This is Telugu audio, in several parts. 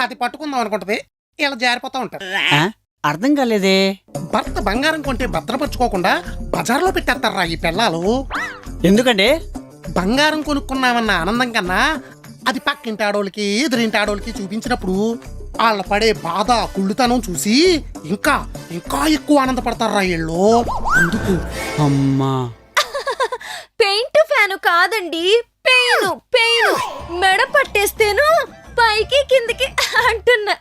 అది పట్టుకుందాం అనుకుంటది, ఇలా జారిపోతా ఉంటారు. అర్థం కాలేదే. భర్త బంగారం కొంటే భద్రపరచుకోకుండా బజార్లో పెట్టేస్తారా ఈ పిల్లలు. ఎందుకంటే బంగారం కొనుక్కున్నామన్న ఆనందం కన్నా అది పక్కింటి ఆడోళ్ళకి ఎదురింటి ఆడోళ్ళకి చూపించినప్పుడు వాళ్ళ పడే బాధ కుళ్ళుతనం చూసి ఇంకా ఇంకా ఎక్కువ ఆనందపడతారా వీళ్ళు. అందుకు అమ్మా పెయింట్ ఫ్యాను కాదండి, పెయిన్ పెయిన్. మెడ పట్టేస్తేను పైకి కిందకి అంటున్నా.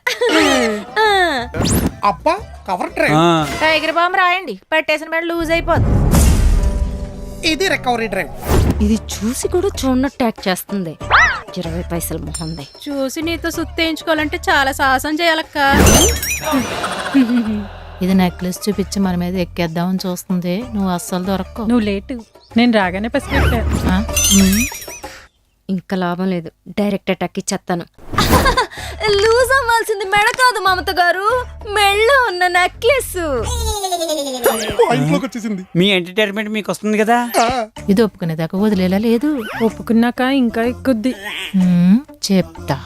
అబ్బా కవర్ డ్రైవ్. టైగర్ బాంబు రాయండి, పట్టేసిన మెడ లూజ్ అయిపోద్ది. ఇది రికవరీ డ్రైవ్. ఇది చూసి కూడా చూడనట్టు యాక్ట్ చేస్తుంది. 20 పైసలు మొహంది. చూసి నీతో సుత్తేయించుకోవాలంటే చాలా సాహసం చేయాలక్క. ఇది నెక్లెస్ చూపించి మన మీద ఎక్కేద్దామని చూస్తుంది. నువ్వు అస్సలు దొరక్కవు. నువ్వు లేటు, నేను రాగానే పసిపెట్టా. ఇంకా లాభం లేదు, డైరెక్ట్ అటాక్ ఇచ్చేస్తాను. లూజ్ అవ్వాల్సింది మెడ కాదు మమత గారు, మెళ్ళో ఉన్న నెక్లెస్. ఇంట్లోకి వచ్చేసింది. మీ ఎంటర్టైన్మెంట్ మీకు వస్తుంది కదా. ఇది ఒప్పుకునేదాకా వదిలేలా లేదు. ఒప్పుకున్నాక ఇంకా ఎక్కుద్ది. చెప్తా.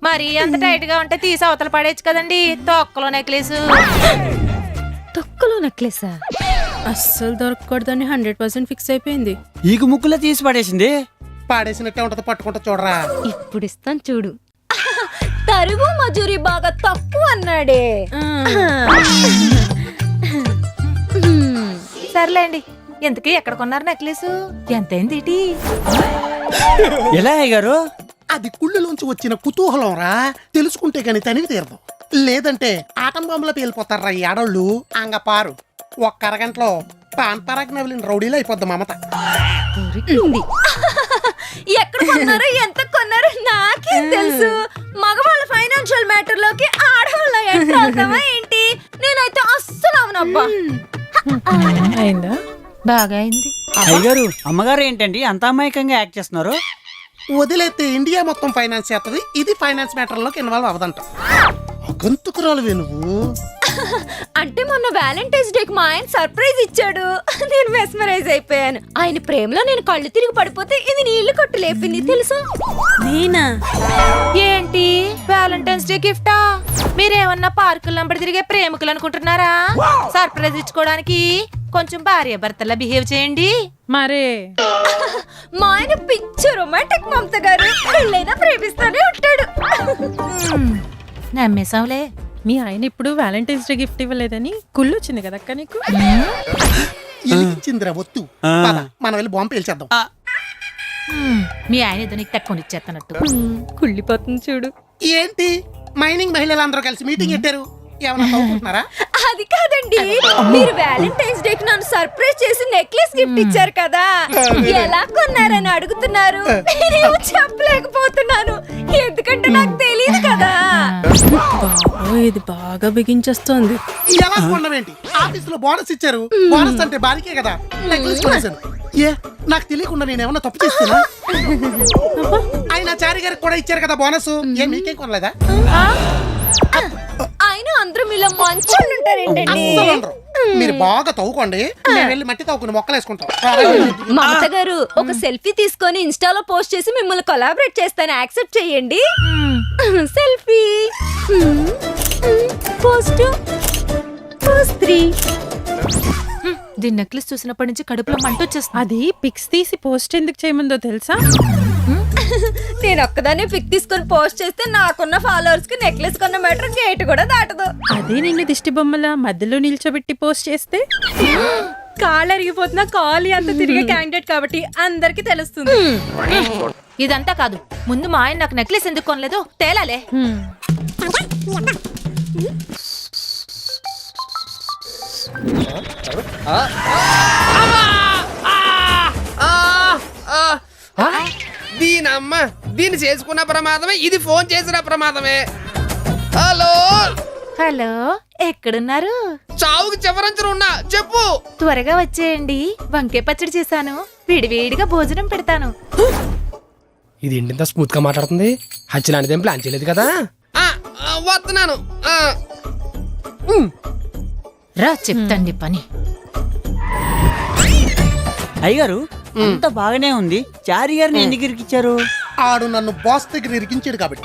మరి అంత టైట్ గా ఉంటే తీసి అవతల పడేచ్చు కదండి. తొక్కలో నెక్లెస్. తొక్కలో నెక్లెసా? అస్సలు దొరకకూడదని 100% ఫిక్స్ అయిపోయింది. ఈగు ముక్కులా తీసి పడేసింది. పాడేసినట్టే ఉంటది, పట్టుకుంటా చూడరా. ఇప్పుడు ఇస్తాను చూడు. తరుగు మజూరి బాగా తక్కువ అన్నాడే. సర్లేండి, ఎంతకీ ఎక్కడ కొన్నారు నెక్లెస్? ఎంతైంది? ఎలా అయ్యగారు? అది కుళ్ళులోంచి వచ్చిన కుతూహలం రా, తెలుసుకుంటే గాని తనివి తీరదు. లేదంటే ఆటం బొమ్మలో పేలిపోతారా ఈ ఆడోళ్ళు. అంగపారు ఒక్క అరగంటలో పాన్ పరాగ్ నవలిన రౌడీలో అయిపోద్ది మమత. ఎక్కడ కొన్నారో ఎంత కొన్నారో నాకేం తెలుసు. మగవాళ్ళ ఫైనాన్షియల్ మ్యాటర్ లోకి ఆడవాళ్ళ ఎంటర్ అవుతావా ఏంటి? నేనైతే అస్సలు అవునబ్బా. అయిందా? బాగా అయింది. అయ్యగారు అమ్మగారు ఏంటండి అంత అమాయకంగా యాక్ట్ చేస్తున్నారు? వదిలేస్తే ఇండియా మొత్తం ఫైనాన్స్ చేస్తుంది, ఇది ఫైనాన్స్ మ్యాటర్ లోకి ఇన్వాల్వ్ అవదంట. గంతుకురాలువే నువ్వు. అంటే మొన్న వ్యాలంటైన్స్ డేకి మా ఆయన సర్ప్రైజ్ ఇచ్చాడు. నేను మెస్మరైజ్ అయిపోయాను. ఆయన ప్రేమలో నేను కళ్ళు తిరిగి పడిపోతే ఇది నీళ్లు కొట్టు లేపింది తెలుసా? నేనా? ఏంటి వ్యాలంటైన్స్ డే గిఫ్టా? మీరేమన్నా పార్కుల నంబడి తిరిగే ప్రేమికులు అనుకుంటున్నారా? సర్ప్రైజ్ ఇచ్చుకోవడానికి కొంచెం భార్య భర్తలా బిహేవ్ చేయండి. మరే మా ఆయన పిచ్చి రొమాంటిక్ మమత గారు. పెళ్ళైనా ప్రేమిస్తూనే ఉంటాడు. నమ్మేసావులే. మీ ఆయన ఇప్పుడు వ్యాలంటైన్స్ డే గిఫ్ట్ ఇవ్వలేదని కుళ్ళు వచ్చింది కదక్క నీకు? ఎలిగించిందిరా ఒత్తు. పద, మనం వెళ్ళి బాంబు పేల్చేద్దాం. మీ ఆయన ఏదో నీకు తక్కువ ఇచ్చేస్తున్నట్టు. కుళ్ళిపోతుంది చూడు. ఏంటి మైనింగ్ మహిళలందరూ కలిసి మీటింగ్ పెట్టారు, ఏమన్నా చదువుకుంటున్నారా? అది కాదండి, మీరు వ్యాలంటైన్స్ డే కి నన్ను సర్ప్రైజ్ చేసి నెక్లెస్ గిఫ్ట్ ఇచ్చారు కదా, ఎలా కొన్నారని అడుగుతున్నారు. నేనేమో చెప్పలేకపోతున్నాను, ఎందుకంటే నాకు తెలియదు కదా. ఇది బాగా బిగించేస్తోంది. ఎలా కొన్నావేంటి? ఆఫీస్ లో బోనస్ ఇచ్చారు, బోనస్ అంటే బాలికే కదా. నెక్లెస్ కొనేసాను. ఏ నాకు తెలియకుండా నేనేమన్నా తప్పు చేస్తున్నా? ఆయన చారి గారికి కూడా ఇచ్చారు కదా బోనస్, ఏ మీకేం కొనలేదా? ఆయన అందరూ మీలో మంచోళ్ళు ఉంటారేంటండి? అస్సలు ఉండరు. మీరు బాగా తవ్వుకోండి, నేను వెళ్ళి మట్టి తవ్వుకుని మొక్కలు వేసుకుంటాం. మమత గారు ఒక సెల్ఫీ తీసుకొని ఇన్స్టాలో పోస్ట్ చేసి మిమ్మల్ని కొలాబరేట్ చేస్తాను, యాక్సెప్ట్ చేయండి. Selfie post post 3. దీని నెక్లెస్ చూసినప్పటి నుంచి కడుపులో మంట వచ్చేస్తుంది. అది పిక్స్ తీసి పోస్ట్ ఎందుకు చేయమందో తెలుసా? నేను ఒక్కదాన్ని పిక్ తీసుకొని పోస్ట్ చేస్తే నాకున్న ఫాలోవర్స్ కి నెక్లెస్ కొన్న మ్యాటర్ గేట్ కూడా దాటదు. అదే నిన్ను దిష్టి బొమ్మల మధ్యలో నిల్చోబెట్టి పోస్ట్ చేస్తే కాళ్ళు అరిగిపోతున్నా కాలు అంత తిరిగే క్యాండిడేట్ కాబట్టి అందరికి తెలుస్తుంది. ఇదంతా కాదు, ముందు మా ఆయన నాకు నెక్లెస్ ఎందుకు కొనలేదు తేలాలే. దీనమ్మ దీన్ని చేసుకున్న ప్రమాదమే, ఇది ఫోన్ చేసిన ప్రమాదమే. హలో హలో, ఎక్కడున్నారు? చావుకి చివరంచులు ఉన్నా, చెప్పు. త్వరగా వచ్చేయండి, వంకాయ పచ్చడి చేశాను, వేడివేడిగా భోజనం పెడతాను. ఇది ఇంత స్మూత్ గా మాట్లాడుతుంది. హచ్చిలాంటిదేం ప్లాన్ చేయలేదు కదా. వస్తున్నాను. రా చెప్తాండి పని. అయ్యగారు అంత బాగానే ఉంది, చారి గారిని ఎందుకు ఇరికిచ్చారు? ఆడు నన్ను బాస్ దగ్గర ఇరికించాడు కాబట్టి.